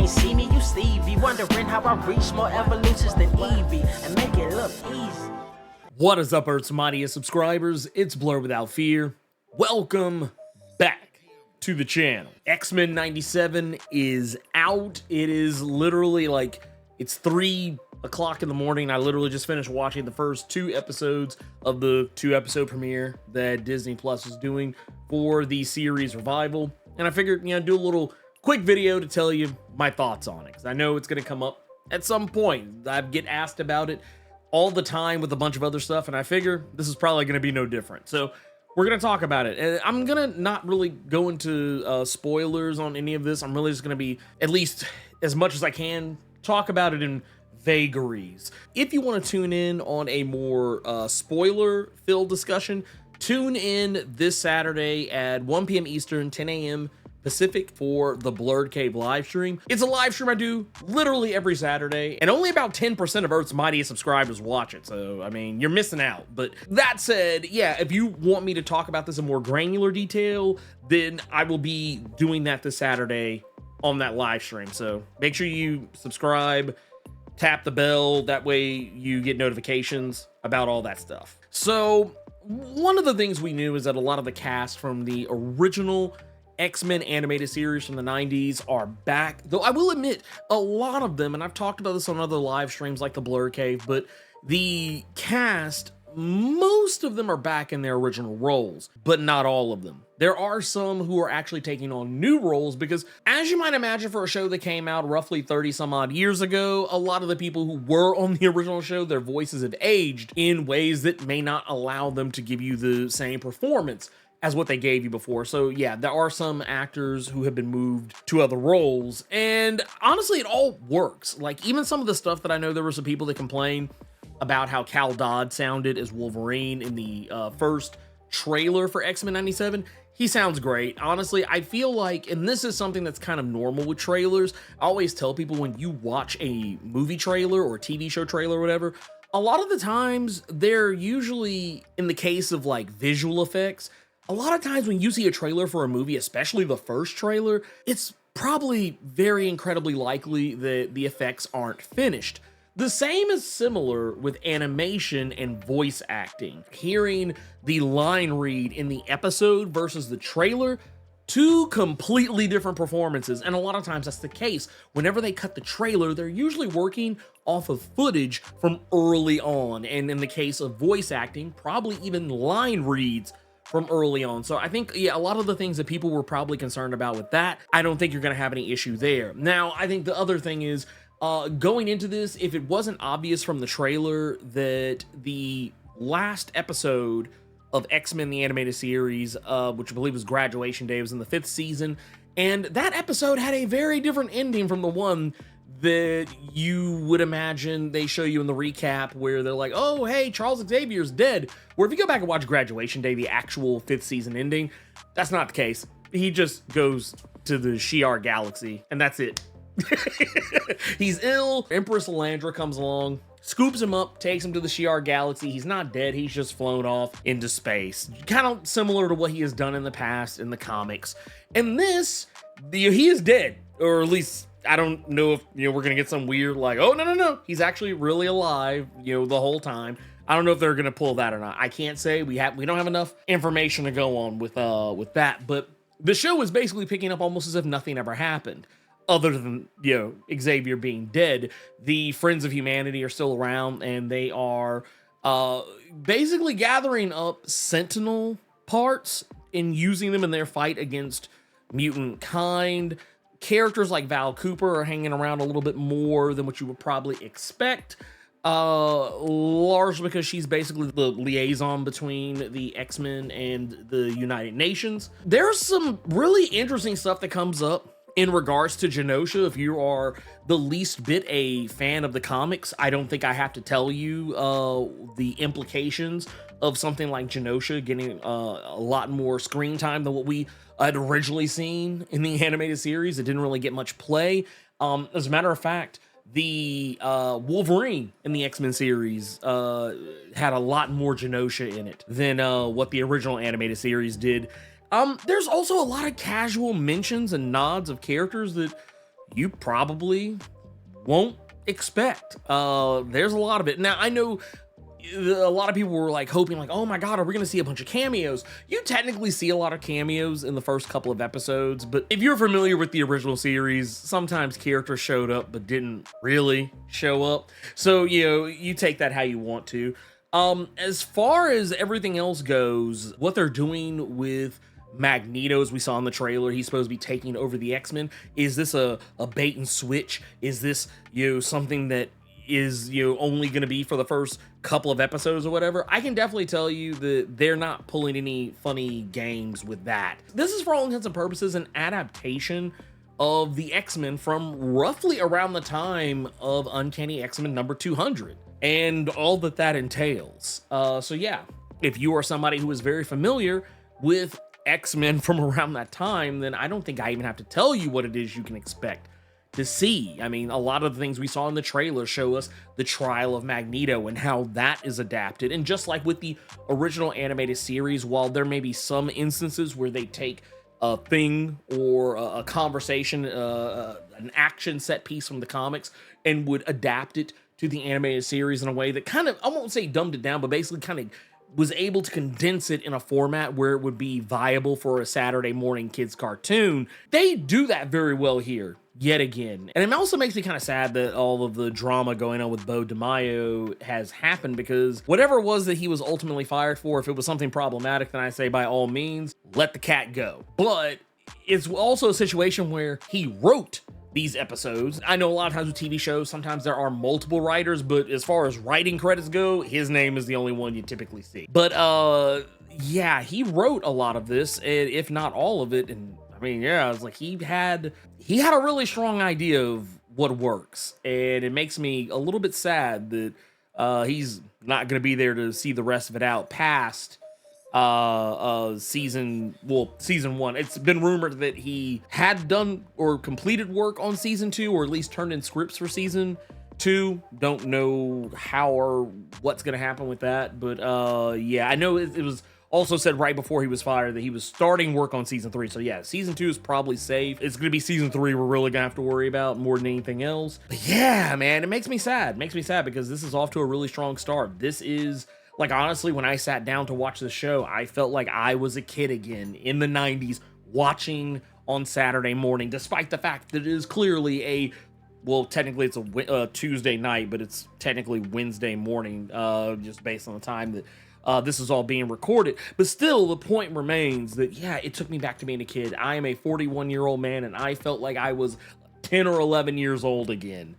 ain't see me, you Stevie. Wondering how I reach more evolutions than Eevee and make it look easy. What is up, Earth's mightiest subscribers? It's Blerd without fear. Welcome back to the channel. X-Men 97 is out. It is literally like, it's 3 o'clock in the morning. I literally just finished watching the first 2 episodes of the 2-episode premiere that Disney Plus is doing for the series revival. And I figured, do a little quick video to tell you my thoughts on it, because I know it's going to come up at some point. I get asked about it all the time with a bunch of other stuff, and I figure this is probably going to be no different. So we're going to talk about it. And I'm going to not really go into spoilers on any of this. I'm really just going to be, at least as much as I can, talk about it in vagaries. If you want to tune in on a more spoiler-filled discussion, tune in this Saturday at 1 p.m. Eastern, 10 a.m. Pacific for the Blerd Cave live stream. It's a live stream I do literally every Saturday, and only about 10% of Earth's mightiest subscribers watch it. So, I mean, you're missing out. But that said, yeah, if you want me to talk about this in more granular detail, then I will be doing that this Saturday on that live stream. So make sure you subscribe, tap the bell. That way you get notifications about all that stuff. So one of the things we knew is that a lot of the cast from the original X-Men animated series from the 90s are back, though I will admit a lot of them, and I've talked about this on other live streams like the Blerd Cave, but the cast, most of them are back in their original roles, but not all of them. There are some who are actually taking on new roles because, as you might imagine, for a show that came out roughly 30 some odd years ago, a lot of the people who were on the original show, their voices have aged in ways that may not allow them to give you the same performance as what they gave you before. So yeah, there are some actors who have been moved to other roles, and honestly, it all works. Like, even some of the stuff that I know there were some people that complained about how Cal Dodd sounded as Wolverine in the first trailer for X-Men 97. He sounds great. Honestly, I feel like, and this is something that's kind of normal with trailers, I always tell people when you watch a movie trailer or TV show trailer or whatever, a lot of the times they're usually, in the case of like visual effects, a lot of times when you see a trailer for a movie, especially the first trailer, it's probably very incredibly likely that the effects aren't finished. The same is similar with animation and voice acting. Hearing the line read in the episode versus the trailer, 2 completely different performances, and a lot of times that's the case. Whenever they cut the trailer, they're usually working off of footage from early on, and in the case of voice acting, probably even line reads from early on. So I think, yeah, a lot of the things that people were probably concerned about with that, I don't think you're going to have any issue there. Now, I think the other thing is, going into this, if it wasn't obvious from the trailer that the last episode of X-Men the Animated Series, which I believe was Graduation Day, was in the 5th season, and that episode had a very different ending from the one that you would imagine they show you in the recap, where they're like, oh, hey, Charles Xavier's dead. Where if you go back and watch Graduation Day, the actual 5th season ending, that's not the case. He just goes to the Shi'ar galaxy, and that's it. He's ill. Empress Elandra comes along, scoops him up, takes him to the Shi'ar galaxy. He's not dead. He's just flown off into space. Kind of similar to what he has done in the past in the comics. And this, he is dead, or at least I don't know if, we're going to get some weird like, oh, no. He's actually really alive, the whole time. I don't know if they're going to pull that or not. I can't say. We don't have enough information to go on with that. But the show is basically picking up almost as if nothing ever happened. Other than, Xavier being dead, the Friends of Humanity are still around, and they are basically gathering up Sentinel parts and using them in their fight against mutant kind. Characters like Val Cooper are hanging around a little bit more than what you would probably expect, largely because she's basically the liaison between the X-Men and the United Nations. There's some really interesting stuff that comes up in regards to Genosha. If you are the least bit a fan of the comics, I don't think I have to tell you the implications of something like Genosha getting a lot more screen time than what we had originally seen in the animated series. It didn't really get much play. As a matter of fact, the Wolverine in the X-Men series had a lot more Genosha in it than what the original animated series did. There's also a lot of casual mentions and nods of characters that you probably won't expect. There's a lot of it. Now, I know a lot of people were like hoping like, oh my god, are we gonna see a bunch of cameos? You technically see a lot of cameos in the first couple of episodes, but if you're familiar with the original series, sometimes characters showed up but didn't really show up. So, you know, you take that how you want to. As far as everything else goes, what they're doing with Magneto, as we saw in the trailer, he's supposed to be taking over the X-Men. Is this a bait and switch? Is this, you know, something that is, you know, only going to be for the first couple of episodes or whatever? I can definitely tell you that they're not pulling any funny games with that. This is, for all intents and purposes, an adaptation of the X-Men from roughly around the time of Uncanny X-Men number 200 and all that entails. So yeah, if you are somebody who is very familiar with X-Men from around that time, then I don't think I even have to tell you what it is you can expect to see. I mean, a lot of the things we saw in the trailer show us the trial of Magneto and how that is adapted. And just like with the original animated series, while there may be some instances where they take a thing or a conversation, an action set piece from the comics and would adapt it to the animated series in a way that kind of, I won't say dumbed it down, but basically kind of was able to condense it in a format where it would be viable for a Saturday morning kids cartoon. They do that very well here, yet again. And it also makes me kind of sad that all of the drama going on with Bo DeMaio has happened, because whatever it was that he was ultimately fired for, if it was something problematic, then I say by all means, let the cat go. But it's also a situation where he wrote these episodes. I know a lot of times with TV shows, sometimes there are multiple writers, but as far as writing credits go, his name is the only one you typically see. But yeah, he wrote a lot of this, if not all of it. And I mean, yeah, it's like he had a really strong idea of what works, and it makes me a little bit sad that he's not going to be there to see the rest of it out past season one. It's been rumored that he had done or completed work on season 2, or at least turned in scripts for season 2. Don't know how or what's gonna happen with that, but yeah, I know it was also said right before he was fired that he was starting work on season 3. So yeah, season 2 is probably safe. It's gonna be season 3 we're really gonna have to worry about more than anything else. But yeah, man, it makes me sad. It makes me sad because this is off to a really strong start. This is, like, honestly, when I sat down to watch the show, I felt like I was a kid again in the 90s watching on Saturday morning, despite the fact that it is clearly well, technically it's a Tuesday night, but it's technically Wednesday morning, just based on the time that this is all being recorded. But still, the point remains that, yeah, it took me back to being a kid. I am a 41-year-old man, and I felt like I was 10 or 11 years old again.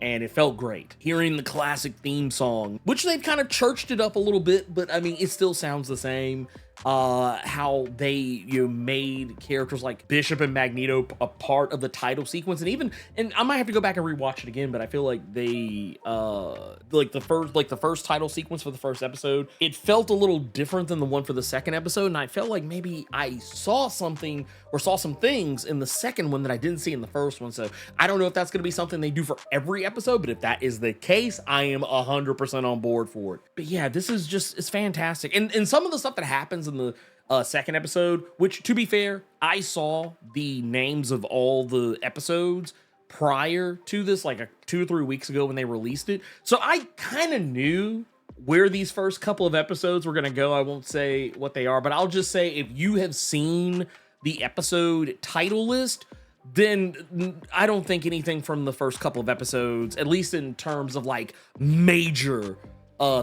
And it felt great hearing the classic theme song, which they've kind of churched it up a little bit, but I mean, it still sounds the same. How they, you know, made characters like Bishop and Magneto a part of the title sequence, and I might have to go back and rewatch it again, but I feel like they like the first title sequence for the first episode, it felt a little different than the one for the second episode, and I felt like maybe I saw something or saw some things in the second one that I didn't see in the first one. So I don't know if that's going to be something they do for every episode, but if that is the case, I am 100% on board for it. But yeah, this is just, it's fantastic. And some of the stuff that happens in the second episode, which, to be fair, I saw the names of all the episodes prior to this, like 2 or 3 weeks ago when they released it. So I kind of knew where these first couple of episodes were going to go. I won't say what they are, but I'll just say if you have seen the episode title list, then I don't think anything from the first couple of episodes, at least in terms of like major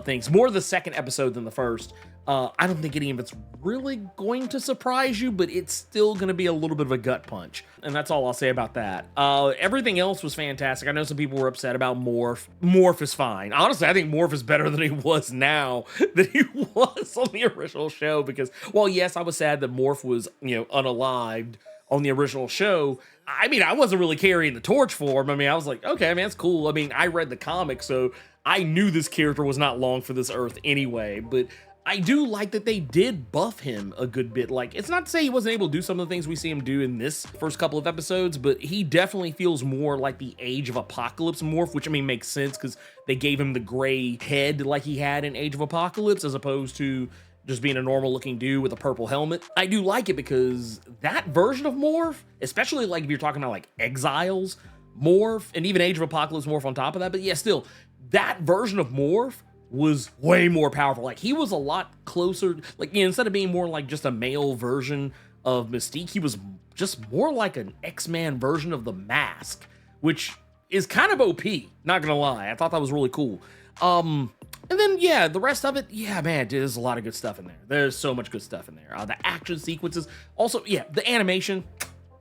things, more the second episode than the first, I don't think any of it's really going to surprise you, but it's still going to be a little bit of a gut punch. And that's all I'll say about that. Everything else was fantastic. I know some people were upset about Morph. Morph is fine. Honestly, I think Morph is better than he was now than he was on the original show, because, well, yes, I was sad that Morph was, you know, unalived on the original show. I mean, I wasn't really carrying the torch for him. I mean, I was like, okay, man, that's cool. I mean, I read the comic, so I knew this character was not long for this earth anyway, but I do like that they did buff him a good bit. Like, it's not to say he wasn't able to do some of the things we see him do in this first couple of episodes, but he definitely feels more like the Age of Apocalypse Morph, which, I mean, makes sense because they gave him the gray head like he had in Age of Apocalypse, as opposed to just being a normal looking dude with a purple helmet. I do like it because that version of Morph, especially like if you're talking about like Exiles, Morph, and even Age of Apocalypse Morph on top of that. But yeah, still, that version of Morph was way more powerful. Like, he was a lot closer, like, you know, instead of being more like just a male version of Mystique, he was just more like an X-Man version of the Mask, which is kind of OP, not gonna lie. I thought that was really cool. And then, yeah, the rest of it, yeah, man, dude, there's a lot of good stuff in there. There's so much good stuff in there. The action sequences, also, yeah, the animation,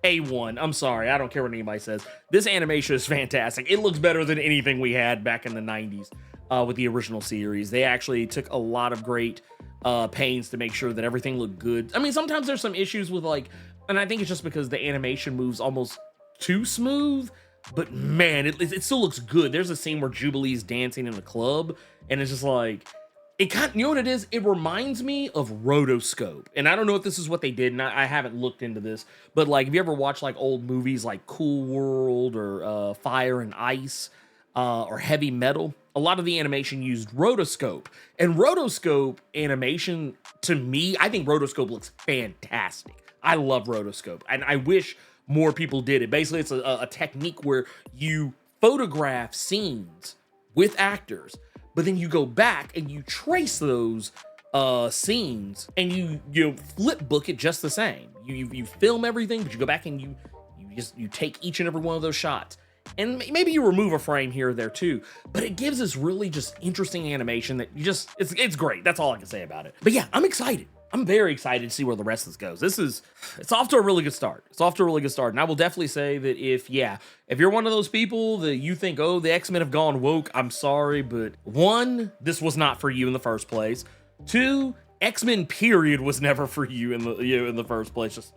A1. I'm sorry, I don't care what anybody says. This animation is fantastic. It looks better than anything we had back in the 90s with the original series. They actually took a lot of great pains to make sure that everything looked good. I mean, sometimes there's some issues with, like, and I think it's just because the animation moves almost too smooth, but man, it still looks good. There's a scene where Jubilee's dancing in a club, and it's just like, it kind of, you know what it is? It reminds me of Rotoscope. And I don't know if this is what they did, and I haven't looked into this, but like, if you ever watch like old movies like Cool World or Fire and Ice or Heavy Metal, a lot of the animation used Rotoscope. And Rotoscope animation, to me, I think Rotoscope looks fantastic. I love Rotoscope, and I wish more people did it. Basically, it's a technique where you photograph scenes with actors, but then you go back and you trace those scenes, and you flip book it just the same. You film everything, but you go back and you take each and every one of those shots, and maybe you remove a frame here or there too, but it gives this really just interesting animation that it's great. That's all I can say about it. But yeah, I'm excited. I'm very excited to see where the rest of this goes. It's off to a really good start. It's off to a really good start. And I will definitely say that if you're one of those people that you think, oh, the X-Men have gone woke, I'm sorry, but one, this was not for you in the first place. Two, X-Men period was never for you in the first place. Just,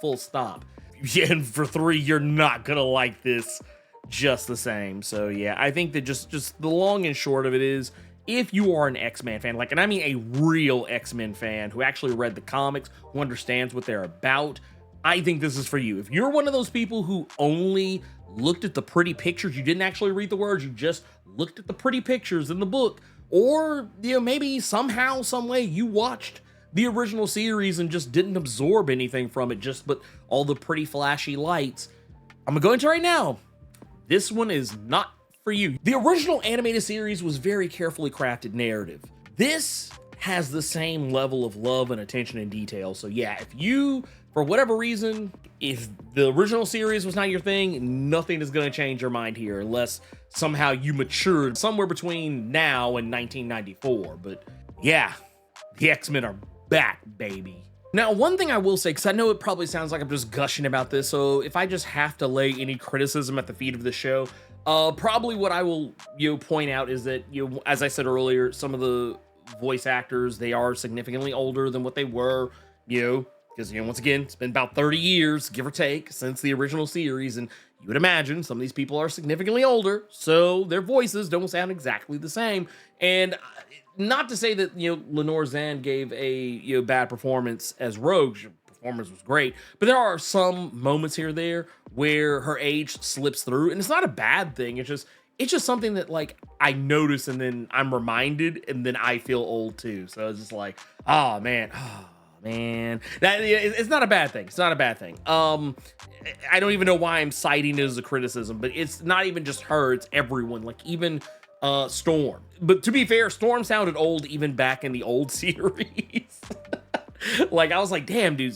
full stop. Yeah, and for three, you're not gonna like this just the same. So yeah, I think that just the long and short of it is, if you are an X-Men fan, like, and I mean a real X-Men fan who actually read the comics, who understands what they're about, I think this is for you. If you're one of those people who only looked at the pretty pictures, you didn't actually read the words, you just looked at the pretty pictures in the book, or maybe somehow, some way you watched the original series and just didn't absorb anything from it, but all the pretty flashy lights, I'm gonna go into right now. This one is not for you. The original animated series was very carefully crafted narrative. This has the same level of love and attention and detail. So yeah, if you, for whatever reason, if the original series was not your thing, nothing is going to change your mind here unless somehow you matured somewhere between now and 1994. But yeah, the X-Men are back, baby. Now, one thing I will say, because I know it probably sounds like I'm just gushing about this, so if I just have to lay any criticism at the feet of the show, probably what I will point out is that, as I said earlier, some of the voice actors, they are significantly older than what they were, because once again, it's been about 30 years, give or take, since the original series, and you would imagine some of these people are significantly older, so their voices don't sound exactly the same. And not to say that Lenore Zan gave a bad performance as Rogue. Her performance was great, but there are some moments here or there where her age slips through, and it's not a bad thing. It's just something that, like, I notice, and then I'm reminded, and then I feel old too. So it's just like, oh man, that it's not a bad thing. It's not a bad thing. I don't even know why I'm citing it as a criticism, but it's not even just her, it's everyone, like even Storm. But to be fair, Storm sounded old even back in the old series. Like, I was like, damn, dude,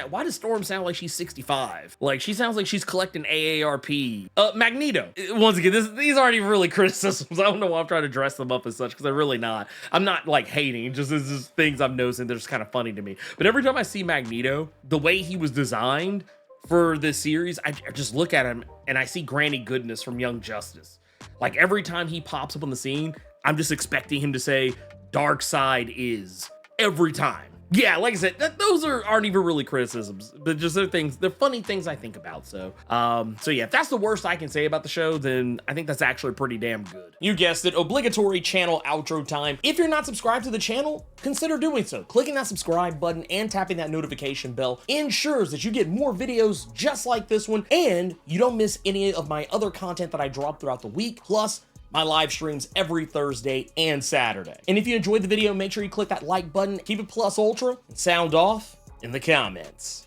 why does Storm sound like she's 65? Like, she sounds like she's collecting AARP. Magneto. Once again, these aren't even really criticisms. I don't know why I'm trying to dress them up as such, because they're really not. I'm not, like, hating. This is things I'm noticing. They're just kind of funny to me. But every time I see Magneto, the way he was designed for this series, I just look at him, and I see Granny Goodness from Young Justice. Like, every time he pops up on the scene, I'm just expecting him to say, "Dark side is," every time. Yeah, like I said, those aren't even really criticisms, but just they're funny things I think about. So yeah, if that's the worst I can say about the show, then I think that's actually pretty damn good. You guessed it, obligatory channel outro time. If you're not subscribed to the channel, consider doing so. Clicking that subscribe button and tapping that notification bell ensures that you get more videos just like this one, and you don't miss any of my other content that I drop throughout the week, plus my live streams every Thursday and Saturday. And if you enjoyed the video, make sure you click that like button, keep it plus ultra, and sound off in the comments.